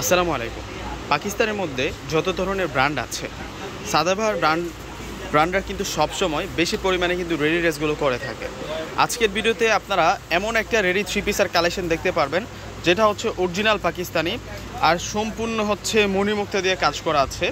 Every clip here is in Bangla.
আসসালামু আলাইকুম। পাকিস্তানের মধ্যে যত ধরনের ব্র্যান্ড আছে, সাদাবাহার ব্র্যান্ডরা কিন্তু সবসময় বেশি পরিমাণে কিন্তু রেডি ড্রেসগুলো করে থাকে। আজকের ভিডিওতে আপনারা এমন একটা রেডি থ্রি পিসের কালেকশন দেখতে পারবেন, যেটা হচ্ছে অরিজিনাল পাকিস্তানি আর সম্পূর্ণ হচ্ছে মণিমুক্তা দিয়ে কাজ করা আছে।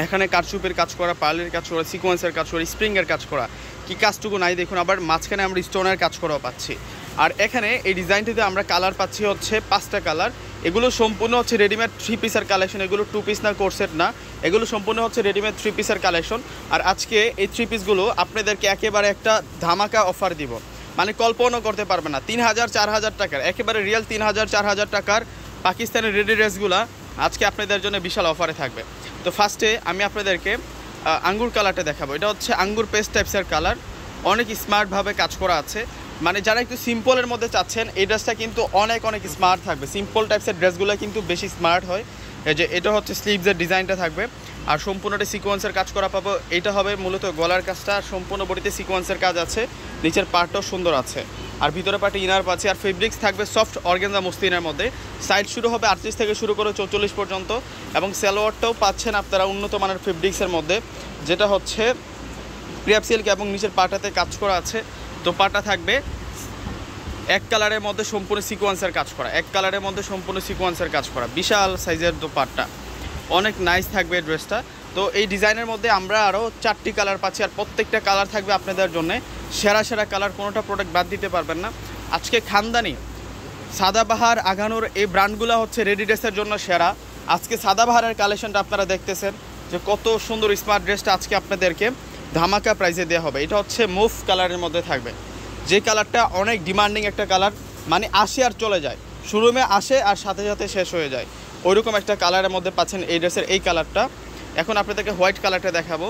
এখানে কারচুপের কাজ করা, পার্লের কাজ করা, সিকোয়েন্সের কাজ করা, স্প্রিংয়ের কাজ করা, কি কাজটুকু নাই দেখুন। আবার মাঝখানে আমরা স্টোনের কাজ করাও পাচ্ছি। আর এখানে এই ডিজাইনটিতে আমরা কালার পাচ্ছি হচ্ছে 5টা কালার। এগুলো সম্পূর্ণ হচ্ছে রেডিমেড থ্রি পিসের কালেকশন। এগুলো 2 পিস না, কোর্সেট না, এগুলো সম্পূর্ণ হচ্ছে রেডিমেড থ্রি পিসের কালেকশন। আর আজকে এই থ্রি পিসগুলো আপনাদেরকে একেবারে একটা ধামাকা অফার দিব, মানে কল্পনাও করতে পারবে না। 3000-4000 টাকার, একেবারে রিয়েল 3000-4000 টাকার পাকিস্তানের রেডি ড্রেসগুলো আজকে আপনাদের জন্য বিশাল অফারে থাকবে। তো ফার্স্টে আমি আপনাদেরকে আঙ্গুর কালারটা দেখাবো। এটা হচ্ছে আঙ্গুর পেস্ট টাইপসের কালার, অনেক স্মার্টভাবে কাজ করা আছে। মানে যারা একটু সিম্পলের মধ্যে চাচ্ছেন, এই ড্রেসটা কিন্তু অনেক স্মার্ট থাকবে। সিম্পল টাইপসের ড্রেসগুলো কিন্তু বেশি স্মার্ট হয়। এই যে এটা হচ্ছে স্লিভসের ডিজাইনটা থাকবে, আর সম্পূর্ণটা সিকোয়েন্সের কাজ করা পাবো। এটা হবে মূলত গলার কাজটা, সম্পূর্ণ বডিতে সিকোয়েন্সের কাজ আছে, নিচের পার্টটাও সুন্দর আছে, আর ভিতরে পার্টে ইনার পাচ্ছি। আর ফেব্রিক্স থাকবে সফট অর্গানজা মসলিনের মধ্যে। সাইড শুরু হবে 38 থেকে শুরু করে 44 পর্যন্ত, এবং সালোয়ারটাও পাচ্ছেন আপনারা উন্নত মানের ফেব্রিক্সের মধ্যে, যেটা হচ্ছে ক্রেপ সিল্ক, এবং নিচের পাটাতে কাজ করা আছে। তো পাটা থাকবে এক কালারের মধ্যে সম্পূর্ণ সিকোয়েন্সের কাজ করা, এক কালারের মধ্যে সম্পূর্ণ সিকোয়েন্সের কাজ করা, বিশাল সাইজের দোপাট্টা, অনেক নাইস থাকবে এই ড্রেসটা। তো এই ডিজাইনের মধ্যে আমরা আরও 4টি কালার পাচ্ছি, আর প্রত্যেকটা কালার থাকবে আপনাদের জন্য সেরা সেরা কালার, কোনোটা প্রোডাক্ট বাদ দিতে পারবেন না। আজকে খানদানি সাদাবাহার আগানোর এই ব্র্যান্ডগুলো হচ্ছে রেডি ড্রেসের জন্য সেরা। আজকে সাদাবাহারের কালেকশনটা আপনারা দেখতেছেন যে কত সুন্দর স্মার্ট ড্রেসটা আজকে আপনাদেরকে ধামাকা প্রাইসে দেওয়া হবে। এটা হচ্ছে মুভ কালারের মধ্যে থাকবে, যে কালারটা অনেক ডিমান্ডিং একটা কালার, মানে আসে আর চলে যায়, শোরুমে আসে আর সাথে সাথে শেষ হয়ে যায়, ওইরকম একটা কালারের মধ্যে পাচ্ছেন এই ড্রেসের এই কালারটা। এখন আপনাদেরকে হোয়াইট কালারটা দেখাবো।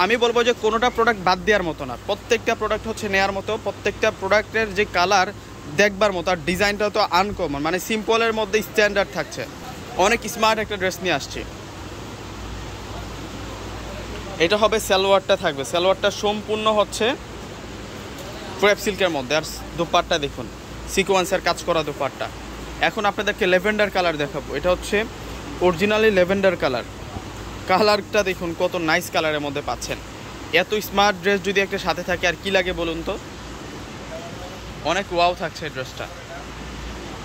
আমি বলবো যে কোনোটা প্রোডাক্ট বাদ দেওয়ার মতো না, প্রত্যেকটা প্রোডাক্ট হচ্ছে নেওয়ার মতো, প্রত্যেকটা প্রোডাক্টের যে কালার দেখবার মতো, আর ডিজাইনটা তো আনকমন, মানে সিম্পলের মধ্যে স্ট্যান্ডার্ড থাকছে। অনেক স্মার্ট একটা ড্রেস নিয়ে আসছি। এটা হবে সালোয়ারটা থাকবে, সালোয়ারটা সম্পূর্ণ হচ্ছে ক্রেপ সিল্কের মধ্যে, আর দোপাট্টা দেখুন সিকোয়েন্সের কাজ করা দোপাট্টা। এখন আপনাদেরকে ল্যাভেন্ডার কালার দেখাবো। এটা হচ্ছে অরিজিনালি ল্যাভেন্ডার কালার, কালারটা দেখুন কত নাইস কালারের মধ্যে পাচ্ছেন। এত স্মার্ট ড্রেস যদি একটা সাথে থাকে আর কি লাগে বলুন তো, অনেক ওয়াও থাকছে এই ড্রেসটা।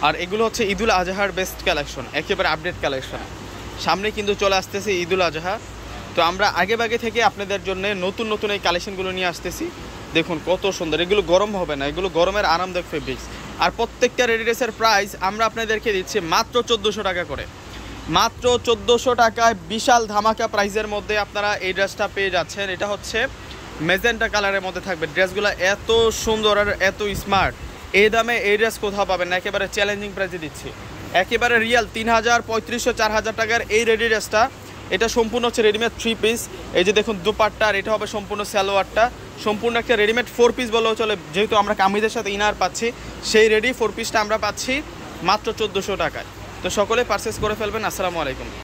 আর এগুলো হচ্ছে ঈদুল আজহার বেস্ট কালেকশন, একেবারে আপডেট কালেকশন। সামনে কিন্তু চলে আসতেছে ঈদুল আজহা, তো আমরা আগে থেকে আপনাদের জন্য নতুন নতুন এই কালেকশনগুলো নিয়ে আসতেছি। দেখুন কত সুন্দর, এগুলো গরম হবে না, এগুলো গরমের আরামদায়ক ফেব্রিক্স। আর প্রত্যেকটা রেডি ড্রেসের প্রাইস আমরা আপনাদেরকে দিচ্ছি মাত্র 1400 টাকা করে, মাত্র 1400 টাকায় বিশাল ধামাকা প্রাইসের মধ্যে আপনারা এই ড্রেসটা পেয়ে যাচ্ছেন। এটা হচ্ছে মেজেন্টা কালারের মধ্যে থাকবে। ড্রেসগুলো এত সুন্দর আর এত স্মার্ট, এই দামে এই ড্রেস কোথাও পাবেন না, একেবারে চ্যালেঞ্জিং প্রাইসে দিচ্ছি, একেবারে রিয়াল 3000, 3500-4000 টাকার এই রেডি ড্রেসটা। এটা সম্পূর্ণ হচ্ছে রেডিমেড 3 পিস। এই যে দেখুন দুপাট্টা, আর এটা হবে সম্পূর্ণ সালোয়ারটা, সম্পূর্ণ একটা রেডিমেড 4 পিস বলেও চলে, যেহেতু আমরা কামিজের সাথে ইনার পাচ্ছি, সেই রেডি 4 পিসটা আমরা পাচ্ছি মাত্র 1400 টাকায়। তো সকলে পারচেস করে ফেলবেন। আসসালামু আলাইকুম।